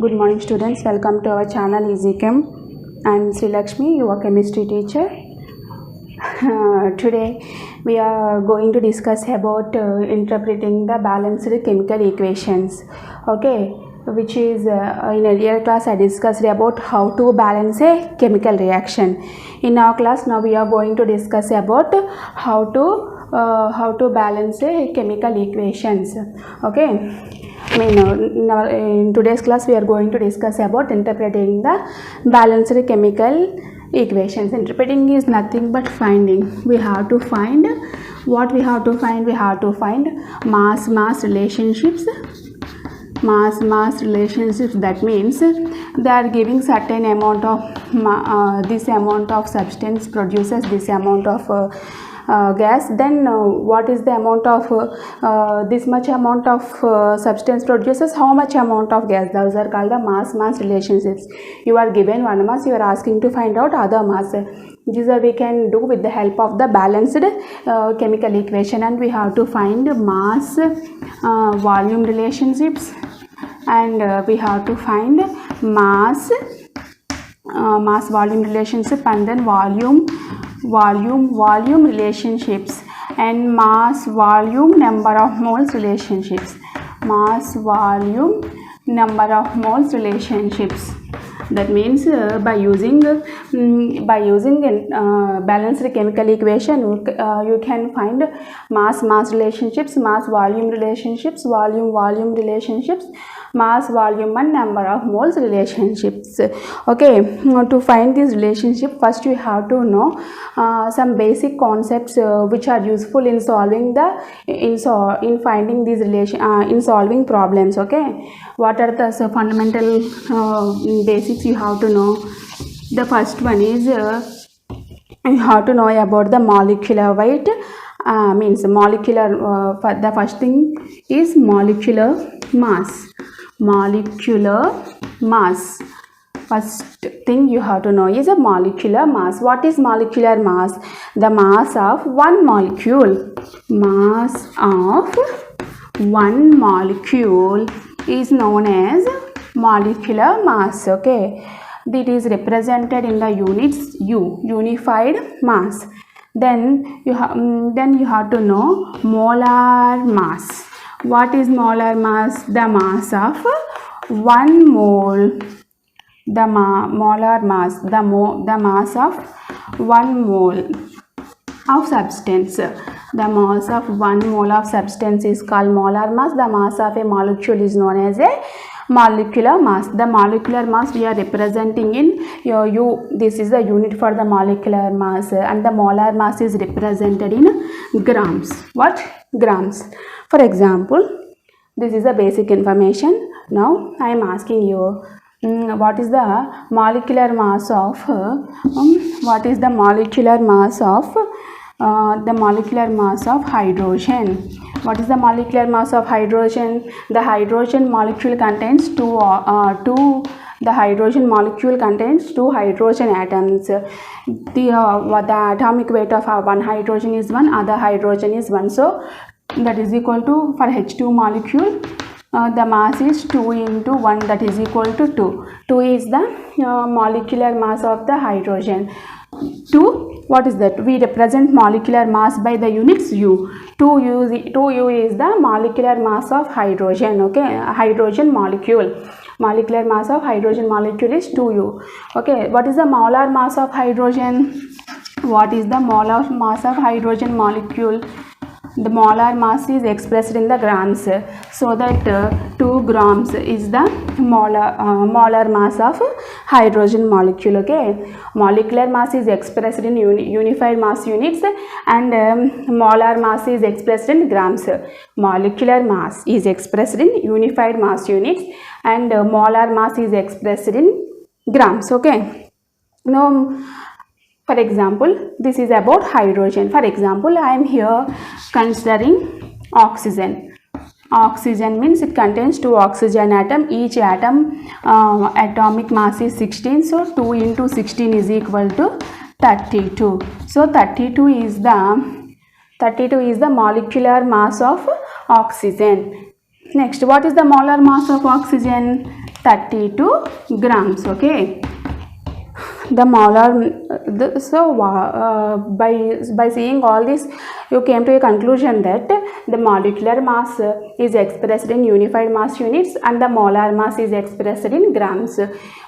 Good morning students, welcome to our channel EasyChem. I am Sri Lakshmi, your chemistry teacher. Today we are going to discuss about interpreting the balanced chemical equations. Okay, which is in earlier class I discussed about how to balance a chemical reaction. In our class now we are going to discuss about how to balance a chemical equations. Okay. In today's class we are going to discuss about interpreting the balanced chemical equations. Interpreting is nothing but finding. We have to find what we have to find. We have to find mass relationships. Mass relationships, that means they are giving certain amount of this amount of substance produces this amount of gas, then what is the amount of this much amount of substance produces how much amount of gas. Those are called the mass relationships. You are given one mass, you are asking to find out other mass. These we can do with the help of the balanced chemical equation, and we have to find mass volume relationships, and we have to find mass volume relationship, and then volume relationships, and mass volume number of moles relationships. Mass volume number of moles relationships. That means by using balanced chemical equation you can find mass relationships, mass volume relationships, volume relationships, mass volume and number of moles relationships. Okay, to find this relationship first you have to know some basic concepts which are useful in solving in finding these in solving problems. Okay, what are the fundamental basics you have to know? The first one is you have to know about the molecular weight. Means molecular the first thing is molecular mass. First thing you have to know is a molecular mass. What is molecular mass? The mass of one molecule. Mass of one molecule is known as molecular mass. Okay, that is represented in the units U, unified mass. Then you have to know molar mass. What is molar mass? The mass of one mole. The molar mass, the mass of one mole of substance. The mass of one mole of substance is called molar mass. The mass of a molecule is known as a molecular mass. The molecular mass we are representing in U. This is the unit for the molecular mass, and the molar mass is represented in grams. What? Grams. For example, this is the basic information. Now I am asking you, what is the molecular mass of hydrogen? What is the molecular mass of hydrogen? The hydrogen molecule contains two hydrogen atoms. The atomic weight of one hydrogen is 1, other hydrogen is 1. So that is equal to, for H2 molecule, the mass is 2 into 1, that is equal to 2. 2 is the molecular mass of the hydrogen. 2, what is that? We represent molecular mass by the units U. 2U is the molecular mass of hydrogen. Okay, hydrogen molecule. Molecular mass of hydrogen molecule is 2U. Okay, what is the molar mass of hydrogen? What is the molar mass of hydrogen molecule? The molar mass is expressed in the grams, so that 2 grams is the molar mass of hydrogen molecule. Okay, molecular mass is expressed in unified mass units, and molar mass is expressed in grams. Molecular mass is expressed in unified mass units, and molar mass is expressed in grams. Okay, now for example, this is about hydrogen. For example, I am here considering oxygen. Oxygen means it contains 2 oxygen atoms. Each atom atomic mass is 16. So 2 into 16 is equal to 32. So 32 is the molecular mass of oxygen. Next, what is the molar mass of oxygen? 32 grams. Okay, the molar by seeing all this, you came to a conclusion that the molecular mass is expressed in unified mass units and the molar mass is expressed in grams.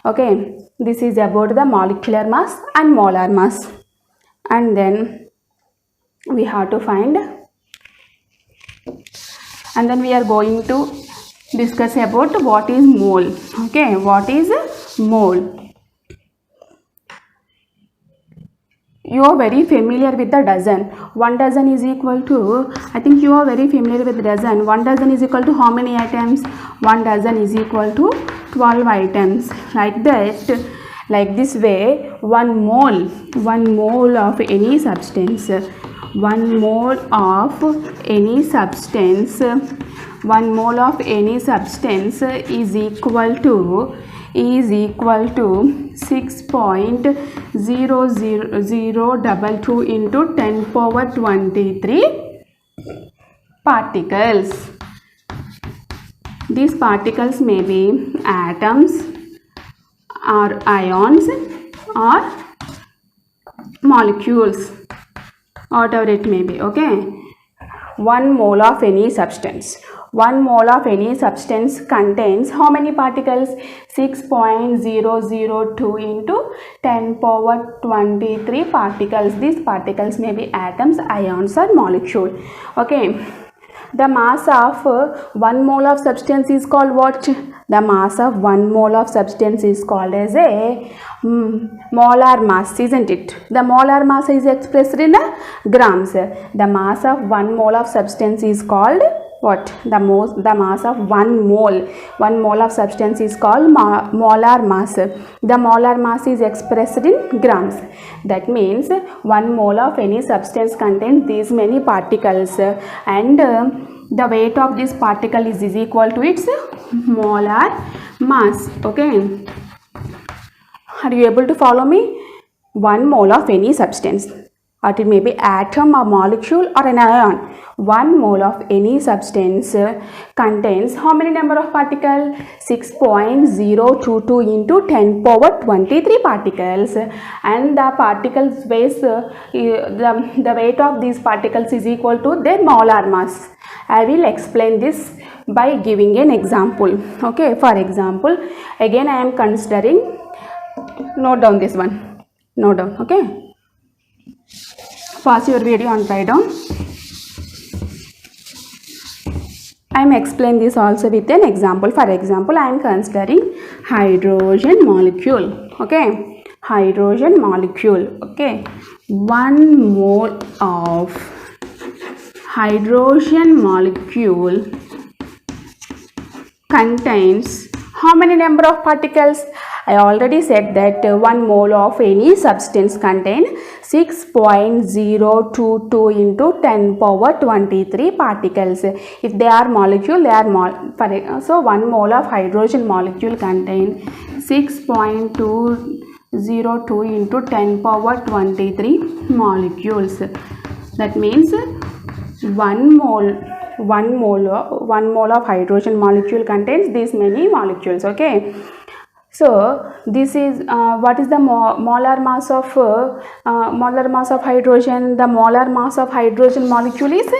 Okay, this is about the molecular mass and molar mass. And then we have to find, and then we are going to discuss about what is mole. Okay, what is mole? You are very familiar with the dozen. 1 dozen is equal to, I think you are very familiar with dozen. 1 dozen is equal to how many items? 1 dozen is equal to 12 items. Like that, like this way, 1 mole of any substance, 1 mole of any substance, 1 mole of any substance is equal to 6.00022 into 10 power 23 particles. These particles may be atoms or ions or molecules, whatever it may be. Okay, 1 mole of any substance. 1 mole of any substance contains how many particles? 6.002 into 10 power 23 particles. These particles may be atoms, ions or molecule. Okay, the mass of 1 mole of substance is called what? The mass of 1 mole of substance is called as a molar mass, isn't it? The molar mass is expressed in grams. The mass of 1 mole of substance is called what? The mass of 1 mole of substance is called molar mass. The molar mass is expressed in grams. That means 1 mole of any substance contains these many particles, and the weight of this particle is equal to its molar mass. Okay, are you able to follow me? 1 mole of any substance, or it may be atom or molecule or an ion. 1 mole of any substance contains how many number of particles? 6.022 into 10 power 23 particles, and the particles weight, the weight of these particles is equal to their molar mass. I will explain this by giving an example. Okay, for example, again I am considering, note down this one, note down. Okay, pause your video and write down. I am explaining this also with an example. For example, I am considering hydrogen molecule. Okay, hydrogen molecule. Okay, 1 mole of hydrogen molecule contains how many number of particles? I already said that 1 mole of any substance contain 6.022 into 10 power 23 particles. If they are molecule, they are so 1 mole of hydrogen molecule contain 6.202 into 10 power 23 molecules. That means 1 mole of hydrogen molecule contains these many molecules. Okay, so this is what is the molar mass of hydrogen? The molar mass of hydrogen molecule is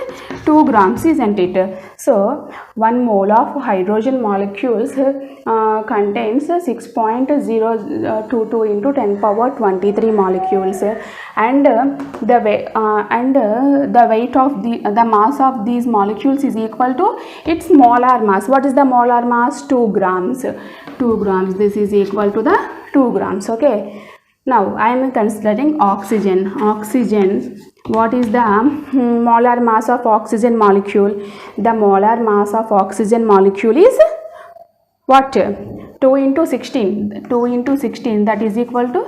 2 grams, isn't it? So 1 mole of hydrogen molecules contains 6.022 into 10 power 23 molecules, and the weight of the mass of these molecules is equal to its molar mass. What is the molar mass? 2 grams. 2 grams. This is equal to the 2 grams. Okay. Now I am considering oxygen. Oxygen. What is the molar mass of oxygen molecule? The molar mass of oxygen molecule is what? 2 into 16. 2 into 16, that is equal to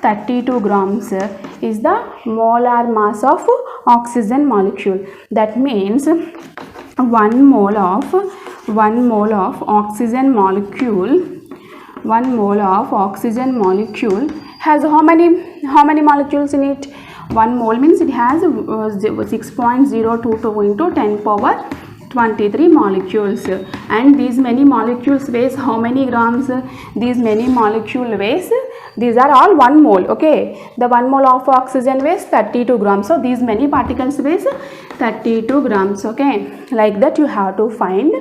32 grams is the molar mass of oxygen molecule. That means 1 mole of oxygen molecule, 1 mole of oxygen molecule has how many molecules in it? 1 mole means it has 6.022 into 10 power 23 molecules, and these many molecules weighs how many grams? These many molecule weighs, these are all 1 mole. Okay, the 1 mole of oxygen weighs 32 grams, so these many particles weighs 32 grams. Okay, like that you have to find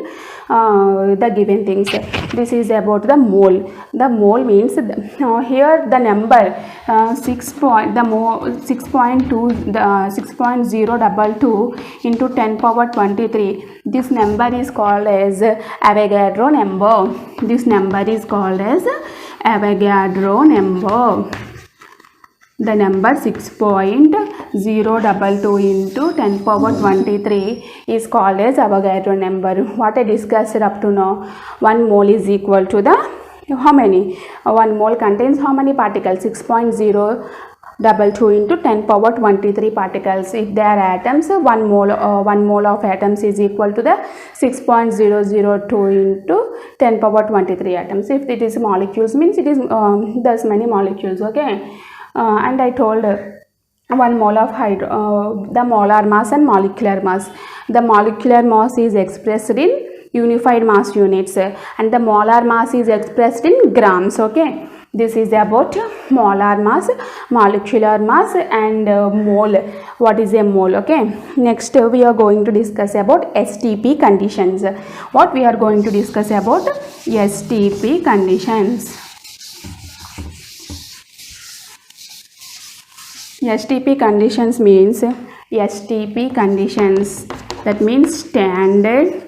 the given things. This is about the mole. The mole means here the number 6.022 into 10 power 23. This number is called as Avogadro number. This number is called as Avogadro number. The number 6.022 into 10 power 23 is called as Avogadro number. What I discussed up to now, 1 mole is equal to the how many? 1 mole contains how many particles? 6.022 into 10 power 23 particles. If they are atoms, 1 mole of atoms is equal to the 6.002 into 10 power 23 atoms. If it is molecules, means it is thus many molecules. Okay, and I told 1 mole of the molar mass and molecular mass. The molecular mass is expressed in unified mass units, and the molar mass is expressed in grams. Okay, this is about molar mass, molecular mass, and mole. What is a mole? Okay, next we are going to discuss about STP conditions. What we are going to discuss about STP conditions. STP conditions means STP conditions, that means standard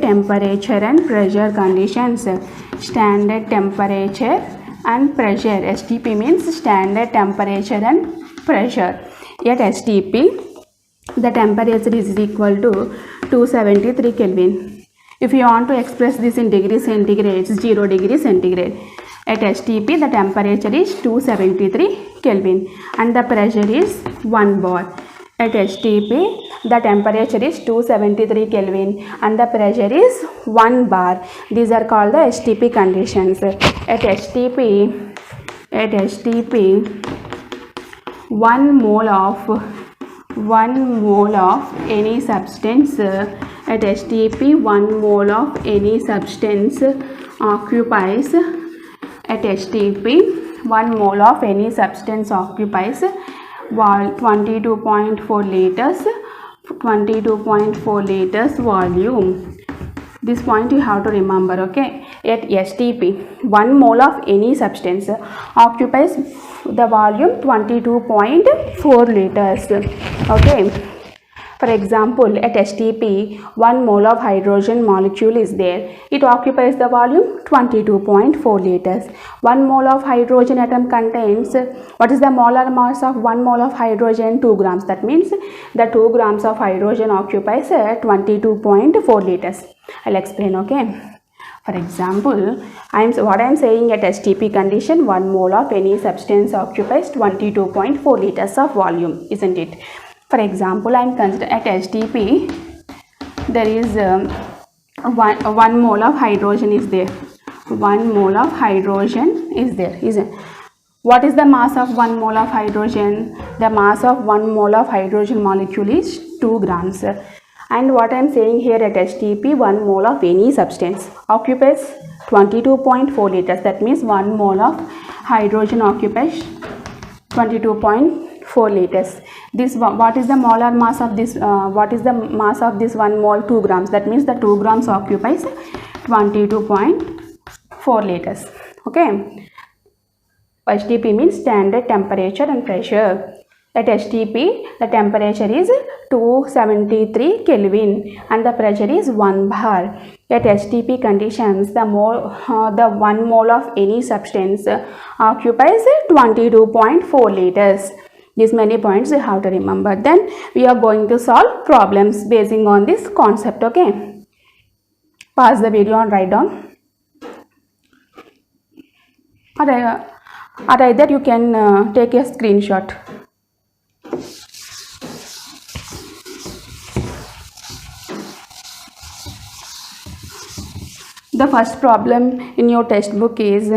temperature and pressure conditions. Standard temperature and pressure. STP means standard temperature and pressure. At STP, the temperature is equal to 273 Kelvin. If you want to express this in degree centigrade, it's 0 degree centigrade. At STP, the temperature is 273 Kelvin and the pressure is 1 bar. At STP, the temperature is 273 Kelvin and the pressure is 1 bar. These are called the STP conditions. At STP, 1 mole of any substance. At STP, 1 mole of any substance occupies. At STP, 1 mole of any substance occupies 22.4 liters volume. This point you have to remember. Okay, at STP, 1 mole of any substance occupies the volume 22.4 liters. Okay, for example, at STP, 1 mole of hydrogen molecule is there. It occupies the volume 22.4 liters. 1 mole of hydrogen atom contains, what is the molar mass of 1 mole of hydrogen? 2 grams. That means the 2 grams of hydrogen occupies 22.4 liters. I'll explain. Okay. For example, what I am saying, at STP condition, 1 mole of any substance occupies 22.4 liters of volume, isn't it? For example, I am considering at STP, there is 1 mole of hydrogen is there. 1 mole of hydrogen is there, isn't it? What is the mass of 1 mole of hydrogen? The mass of 1 mole of hydrogen molecule is 2 grams. And what I am saying here, at STP, 1 mole of any substance occupies 22.4 liters. That means 1 mole of hydrogen occupies 22.4 liters. This, what is the molar mass of this? What is the mass of this 1 mole? 2 grams. That means the 2 grams occupies 22.4 liters. Okay. STP means standard temperature and pressure. At STP, the temperature is 273 Kelvin and the pressure is 1 bar. At STP conditions, the 1 mole of any substance occupies 22.4 liters. These many points you have to remember. Then we are going to solve problems basing on this concept. Okay. Pause the video and write down. Or either you can take a screenshot. The first problem in your textbook is,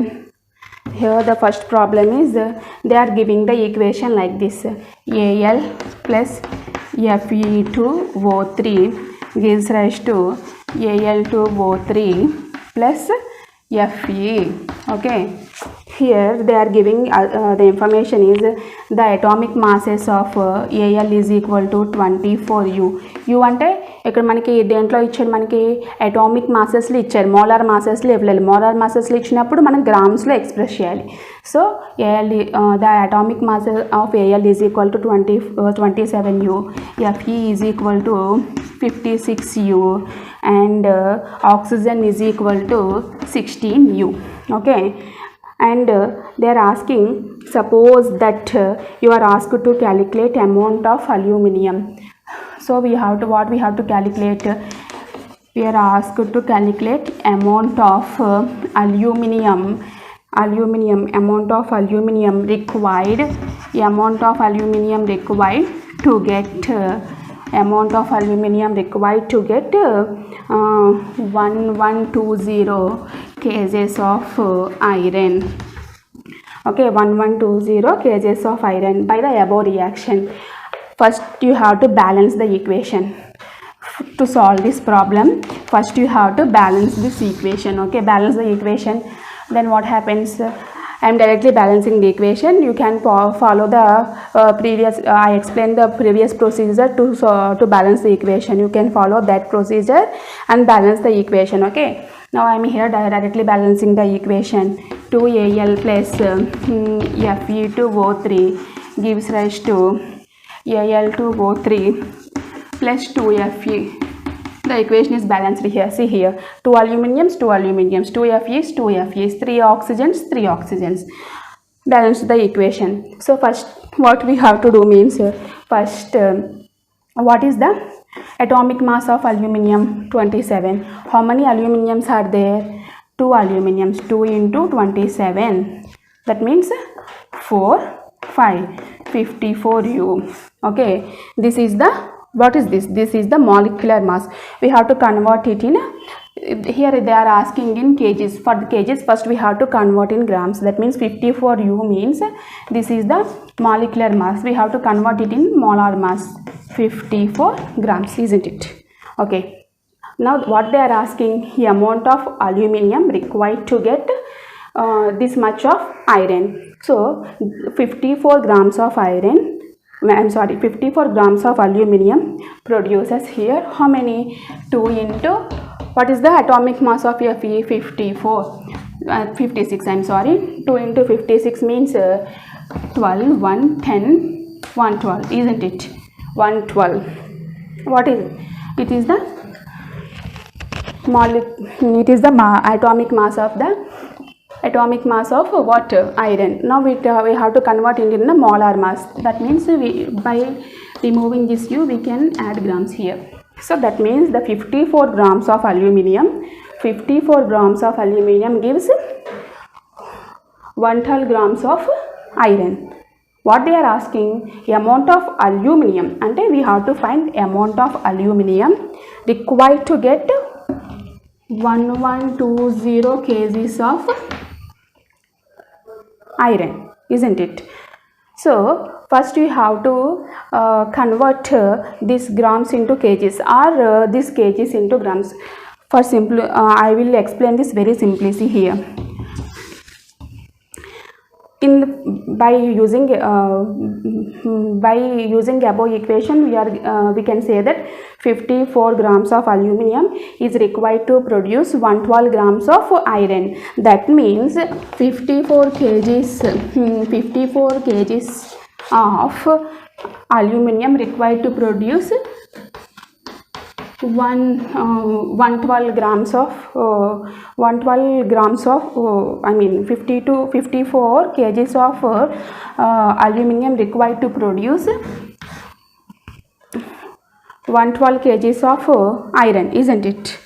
here the first problem is, they are giving the equation like this: Al plus Fe2O3 gives rise to Al2O3 plus Fe. Okay, here they are giving the information is the atomic masses of Al is equal to 24U. U అంటే ఇక్కడ మనకి దేంట్లో ఇచ్చారు, మనకి atomic మాసెస్లో ఇచ్చారు, molar మాసెస్లో ఇవ్వలేదు. Molar మాసెస్లో ఇచ్చినప్పుడు మనం గ్రామ్స్లో ఎక్స్ప్రెస్ చేయాలి. So the atomic mass of Al is equal to 27U, Fe is equal to 56U, and oxygen is equal to 16U. Okay, and they are asking, suppose that you are asked to calculate amount of aluminum. So we have to calculate, we are asked to calculate amount of aluminum amount of aluminum required to get amount of aluminum required to get 1120 kgs of iron. Okay, 1120 kgs of iron by the above reaction. First you have to balance the equation. To solve this problem, first you have to balance this equation. Okay, balance the equation. Then what happens? I am directly balancing the equation. You can follow the previous I explained the previous procedure to balance the equation. You can follow that procedure and balance the equation. Okay, now I am here directly balancing the equation. 2Al plus Fe2O3 gives rise to Al2O3 plus 2Fe. The equation is balanced here. See here, 2 aluminiums, 2 aluminiums, 2 Fe's, 2 Fe's, 3 oxygens, 3 oxygens. Balance the equation. So first what we have to do means, first what is the atomic mass of aluminium? 27. How many aluminiums are there? 2 aluminiums. 2 into 27, that means 4, 5, 54U. Okay, this is the, what is this? This is the molecular mass. We have to convert it in, here they are asking in kgs. For the kgs, first we have to convert in grams. That means 54U means this is the molecular mass. We have to convert it in molar mass, 54 grams, isn't it? Okay, now what they are asking, the amount of aluminum required to get this much of iron. So 54 grams of iron, I'm sorry, 54 grams of aluminum produces here how many? 2 into, what is the atomic mass of Fe? 56, I'm sorry. 2 into 56 means 12, 1, 10, 112, isn't it? 112. What is it? It is the atomic mass of the what? Iron. Now we have to convert it in the molar mass. That means by removing this U we can add grams here. So that means the 54 grams of aluminum gives 112 grams of iron. What they are asking, amount of aluminum, and we have to find amount of aluminum required to get 1120 kgs of iron, isn't it? So first you have to convert these grams into kgs, or these kgs into grams. For simple, I will explain this very simply. See here, by using above equation, we can say that 54 grams of aluminum is required to produce 112 grams of iron. That means 54 kgs of aluminum required to produce 112 grams of 50 to 54 kgs of aluminum required to produce 112 kgs of iron, isn't it?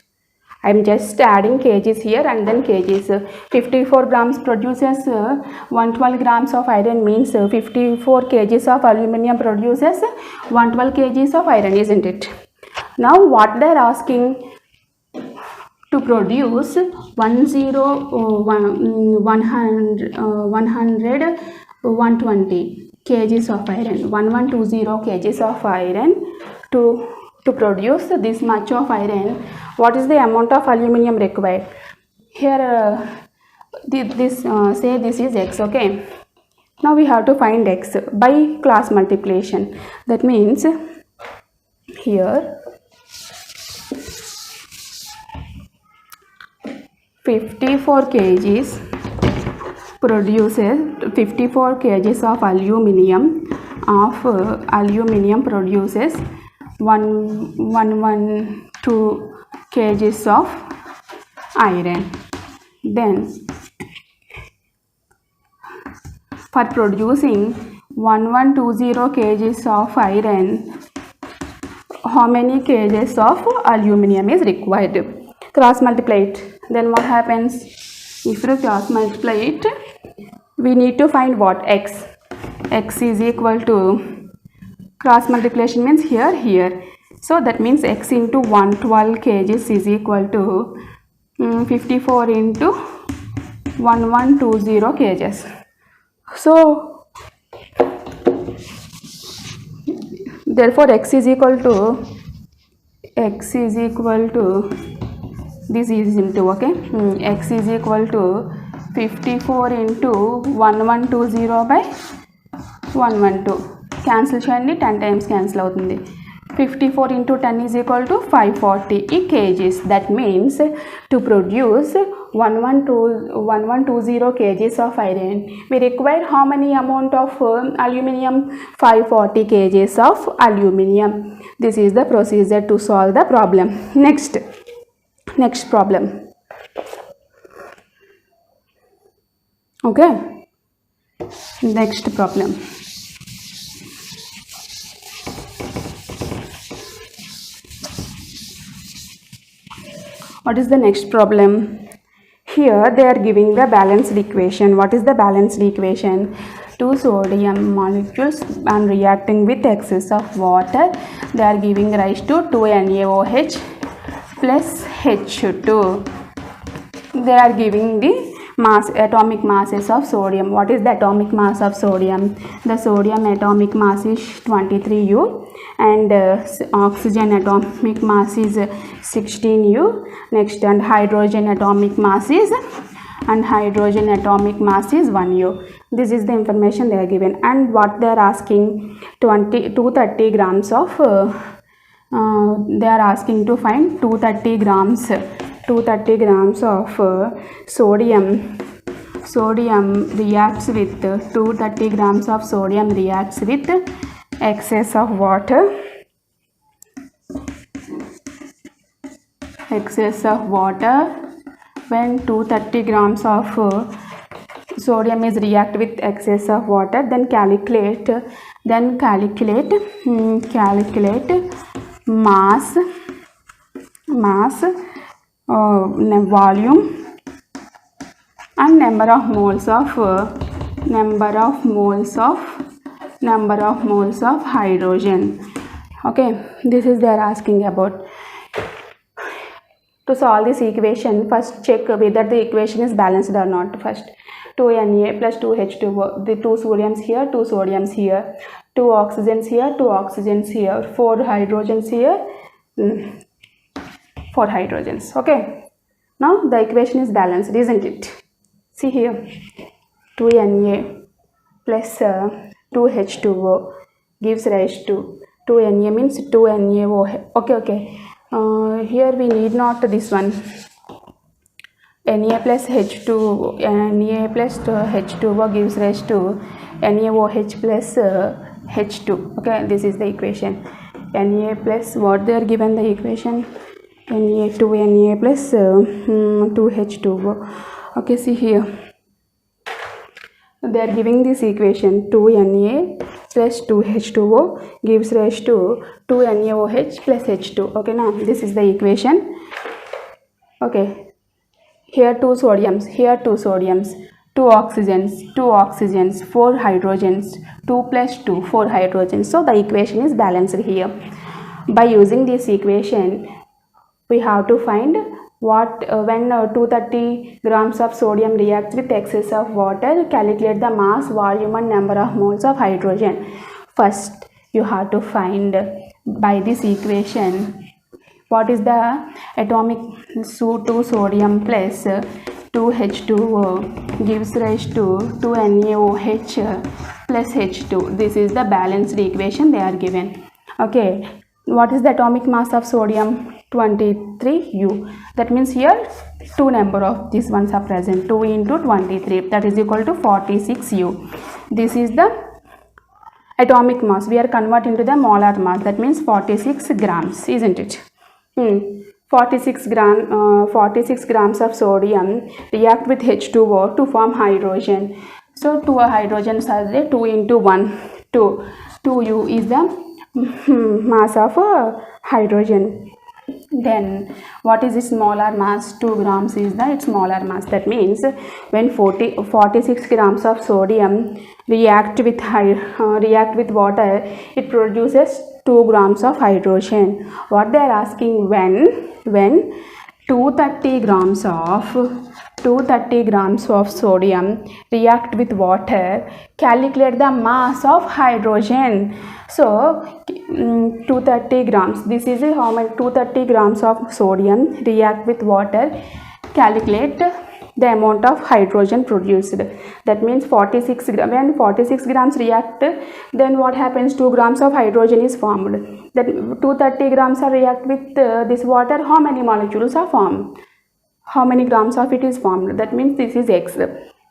I am just adding kgs here and then kgs. 54 grams produces 112 grams of iron, means 54 kgs of aluminum produces 112 kgs of iron, isn't it? Now what they are asking, to produce 120 kgs of iron, 1120 kgs of iron, to To produce this much of iron, what is the amount of aluminum required? Here say this is x. Okay, now we have to find x by class multiplication. That means here 54 kgs produces 54 kgs of aluminum produces 112 kgs of iron. Then for producing 1120 kgs of iron, how many kgs of aluminum is required? Cross multiply it. Then what happens? If you cross multiply it, we need to find what? X. X is equal to, cross multiplication means here. So that means x into 112 kgs is equal to 54 into 1120 kgs. So therefore x is equal to this is into, okay, x is equal to 54 into 1120 by 112. Cancel cheyandi, 10 times cancel avutundi. 54 into 10 is equal to 540 kgs. That means to produce 1120 kgs of iron, we require how many amount of aluminium? 540 kgs of aluminium. This is the procedure to solve the problem. Next problem. Okay, next problem. What is the next problem? Here they are giving the balanced equation. What is the balanced equation? Two sodium molecules and reacting with excess of water, they are giving rise to 2NaOH plus H2. They are giving the atomic masses of sodium. What is the atomic mass of sodium? The sodium atomic mass is 23U and oxygen atomic mass is 16U. Next, and hydrogen atomic mass is 1U. This is the information they are given, and what they are asking, 230 grams of they are asking to find 230 grams of sodium reacts with 230 grams of sodium reacts with excess of water. When 230 grams of sodium is react with excess of water, then calculate mass, volume and number of moles of hydrogen. Okay, this is they are asking about. To solve this equation, first check whether the equation is balanced or not. First, 2Na plus 2H2O, the 2 sodiums here, 2 sodiums here, 2 oxygens here, 2 oxygens here, 4 hydrogens here, 4 hydrogens. Okay, now the equation is balanced, isn't it? See here, 2Na plus 2H2O gives rise to 2Na means 2NaOH. Okay. Here we need not this one. Na plus H2O gives rise to NaOH plus H2. Okay, this is the equation. Na plus what they are given the equation? Na plus 2H2O. Okay, see here. They are giving this equation 2Na plus 2H2O gives rise to 2NaOH plus H2. Okay, now this is the equation. Okay, here 2 sodiums, here 2 sodiums, 2 oxygens, 4 hydrogens, 2 plus 2, 4 hydrogens. So the equation is balanced here. By using this equation, we have to find what when 230 grams of sodium reacts with excess of water, calculate the mass, volume and number of moles of hydrogen. First, you have to find by this equation, what is the atomic 2 sodium plus 2H2O gives rise to 2NaOH plus H2. This is the balanced equation they are given. Okay, what is the atomic mass of sodium? 23U. That means here two number of these ones are present, 2 into 23, that is equal to 46U. This is the atomic mass. We are converting to the molar mass, that means 46 grams, isn't it? 46 grams of sodium react with H2O to form hydrogen. So two hydrogens are there, 2 into 1, 2. 2U is the mass of hydrogen. Then what is its molar mass? 2 grams is its molar mass. That means when 46 grams of sodium react with water, it produces 2 grams of hydrogen. What they are asking, when 230 grams of sodium react with water, calculate the mass of hydrogen. So 230 grams, this is how many? 230 grams of sodium react with water, calculate the amount of hydrogen produced. That means 46 grams. When 46 grams react, then what happens? 2 grams of hydrogen is formed. Then 230 grams are react with this water. How many molecules are formed? How many grams of it is formed? That means this is X.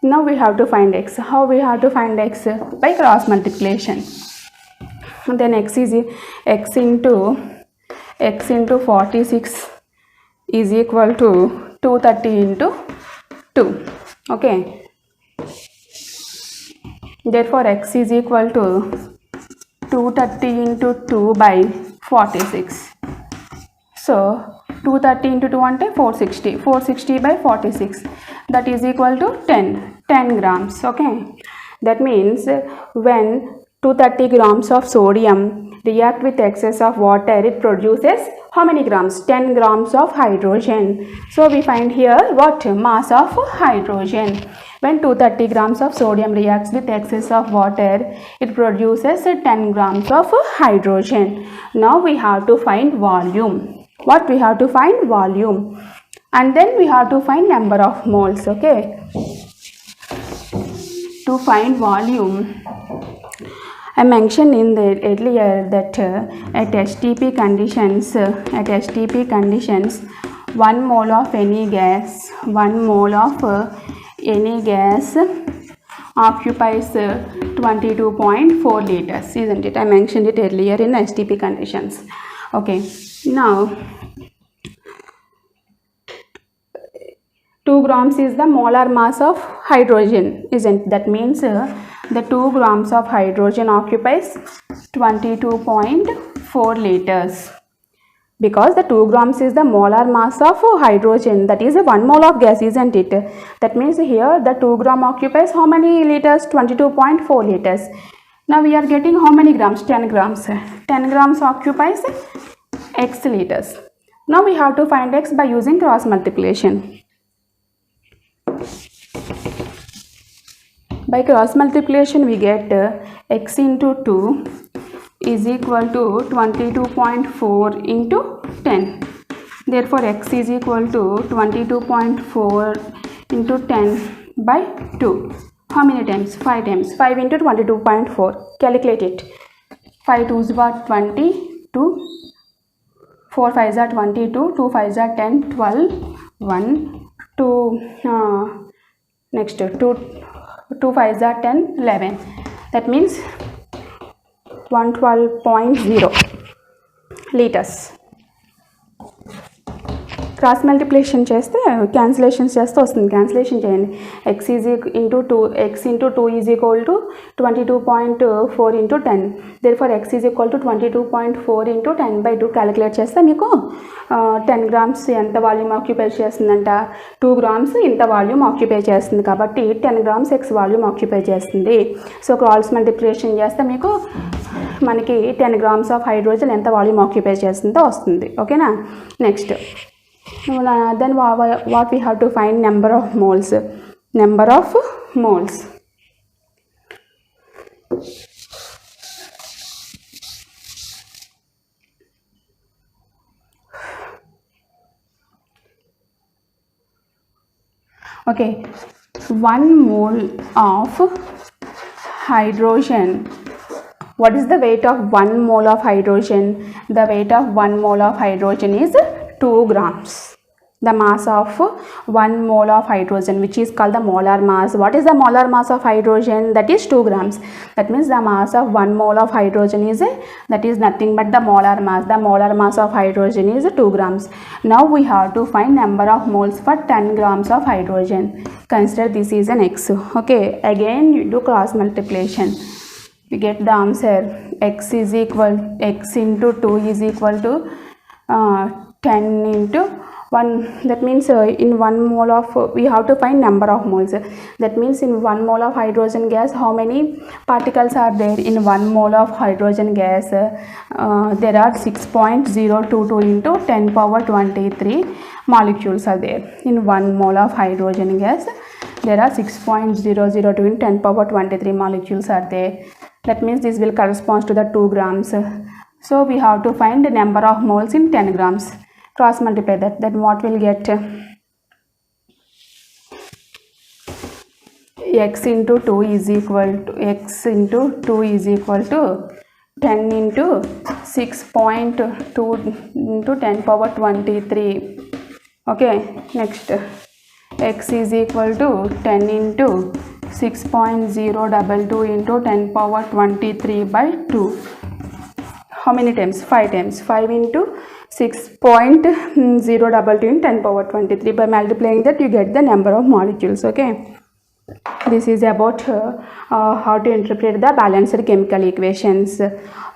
Now we have to find X. How we have to find X? By cross multiplication. Then X into 46 is equal to 230 into 2. Okay. Therefore X is equal to 230 into 2 by 46. So 230 into 2 ante 460 by 46, that is equal to 10 grams. Okay, that means when 230 grams of sodium react with excess of water, it produces how many grams? 10 grams of hydrogen. So we find here what? Mass of hydrogen. When 230 grams of sodium reacts with excess of water, it produces 10 grams of hydrogen. Now we have to find volume. What we have to find? Volume. And then we have to find number of moles. Okay, to find volume, I mentioned in the earlier that at STP conditions, 1 mole of any gas occupies 22.4 liters, isn't it? I mentioned it earlier in STP conditions. Okay, now 2 grams is the molar mass of hydrogen, isn't it? That means the 2 grams of hydrogen occupies 22.4 liters, because the 2 grams is the molar mass of hydrogen, that is 1 mole of gas, isn't it? That means here the 2 gram occupies how many liters? 22.4 liters. Now we are getting how many grams? 10 grams. 10 grams occupies X liters. Now we have to find X by using cross multiplication. By cross multiplication we get X into 2 is equal to 22.4 into 10. Therefore X is equal to 22.4 into 10 by 2. How many times? 5 times. 5 into 22.4. Calculate it. 5 2s are 22. 4 5s are 22. 2 5s are 10. 12. 1. 2. Next 2 5s are 10. 11. That means 112.0 liters. Cross multiplication చేస్తే cancellations చేస్తే వస్తుంది. Cancellation చేయండి. X into 2 is equal to 22.4 into 10. Therefore X is equal to 22.4 into 10/2 calculate చేస్తే మీకు 10 grams ఎంత volume occupy చేస్తుందంట? 2 grams ఇంత volume occupy చేస్తుంది, కాబట్టి 10 గ్రామ్స్ ఎక్స్ వాల్యూమ్ ఆక్యుపై చేస్తుంది. సో క్రాస్ మల్టిప్లికేషన్ చేస్తే మీకు మనకి 10 గ్రామ్స్ ఆఫ్ హైడ్రోజన్ ఎంత వాల్యూమ్ ఆక్యుపై చేస్తుందో వస్తుంది. ఓకేనా? Next then what we have to find? Number of moles. Okay, 1 mole of hydrogen. What is the weight of 1 mole of hydrogen? The weight of 1 mole of hydrogen is 2 grams. The mass of 1 mole of hydrogen, which is called the molar mass. What is the molar mass of hydrogen? That is 2 grams. That means the mass of 1 mole of hydrogen is that is nothing but the molar mass. The molar mass of hydrogen is 2 grams. Now we have to find number of moles for 10 grams of hydrogen. Consider this is an x. Okay, again you do cross multiplication. We get the answer. X is equal, x into 2 is equal to 10 into 1. That means in 1 mole of we have to find number of moles. That means in 1 mole of hydrogen gas, how many particles are there? In 1 mole of hydrogen gas, there are 6.022 into 10 power 23 molecules are there. In 1 mole of hydrogen gas, there are 6.002 in 10 power 23 molecules are there. That means this will correspond to the 2 grams. So we have to find the number of moles in 10 grams. Cross multiply that. Then what will get? X into 2 is equal to x into 2 is equal to 10 into 6.2 into 10 power 23. Okay, next x is equal to 10 into 6.022 into 10 power 23 by 2. How many times? 5 times. 5 into 6.022 in 10 power 23. By multiplying that you get the number of molecules. Okay, this is about how to interpret the balanced chemical equations.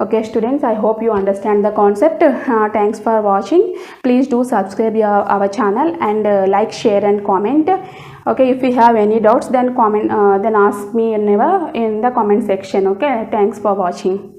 Okay students, I hope you understand the concept. Thanks for watching. Please do subscribe our channel and like, share and comment. Okay, if you have any doubts, then comment, then ask me in the comment section. Okay, thanks for watching.